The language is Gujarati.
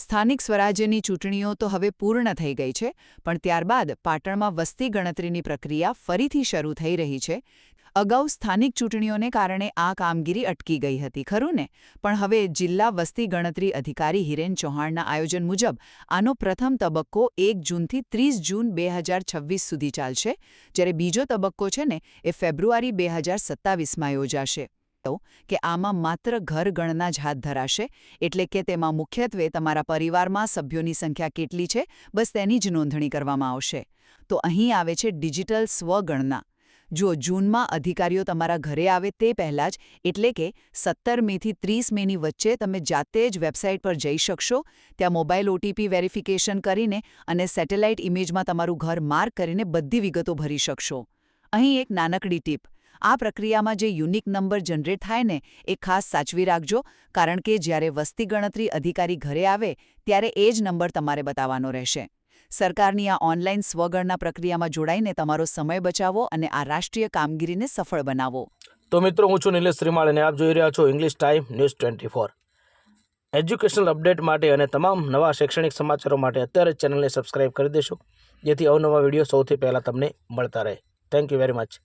સ્થાનિક સ્વરાજ્યની ચૂંટણીઓ તો હવે પૂર્ણ થઈ ગઈ છે, પણ ત્યારબાદ પાટણમાં વસ્તી ગણતરીની પ્રક્રિયા ફરીથી શરૂ થઈ રહી છે. અગાઉ સ્થાનિક ચૂંટણીઓને કારણે આ કામગીરી અટકી ગઈ હતી, ખરું ને? પણ હવે જિલ્લા વસ્તી ગણતરી અધિકારી હિરેન ચૌહાણના આયોજન મુજબ આનો પ્રથમ તબક્કો 1 જૂનથી 30 જૂન 2026 સુધી ચાલશે, જ્યારે બીજો તબક્કો છે ને એ ફેબ્રુઆરી 2027માં યોજાશે. કે આમાં માત્ર ઘર ગણના જ હાથ ધરાશે, એટલે કે તેમાં મુખ્યત્વે તમારા પરિવારમાં સભ્યોની સંખ્યા કેટલી છે બસ તેની જ નોંધણી કરવામાં આવશે. તો અહીં આવે છે ડિજિટલ સ્વગણના. જો જૂનમાં અધિકારીઓ તમારા ઘરે આવે તે પહેલાં જ, એટલે કે 17 મેથી 30 મેની વચ્ચે તમે જાતે જ વેબસાઇટ પર જઈ શકશો. ત્યાં મોબાઈલ OTP વેરિફિકેશન કરીને અને સેટેલાઇટ ઇમેજમાં તમારું ઘર માર્ક કરીને બધી વિગતો ભરી શકશો. અહીં એક નાનકડી ટીપ: આ પ્રક્રિયામાં જે યુનિક નંબર જનરેટ થાય ને એ ખાસ સાચવી રાખજો, કારણ કે જ્યારે વસ્તી ગણતરી અધિકારી ઘરે આવે ત્યારે એ જ નંબર તમારે બતાવવાનો રહેશે. સરકારની આ ઓનલાઈન સ્વગણના પ્રક્રિયામાં જોડાઈને તમારો સમય બચાવો અને આ રાષ્ટ્રીય કામગીરીને સફળ બનાવો. તો મિત્રો, હું છું નિલેશ શ્રીમાળ અને આપ જોઈ રહ્યા છો English time news 24. Educational update માટે અને તમામ નવા શૈક્ષણિક સમાચારો માટે અત્યારે જ ચેનલને સબસ્ક્રાઇબ કરી દેશો, જેથી અવનવા વિડીયો સૌથી પહેલાં તમને મળતા રહે. Thank you very much.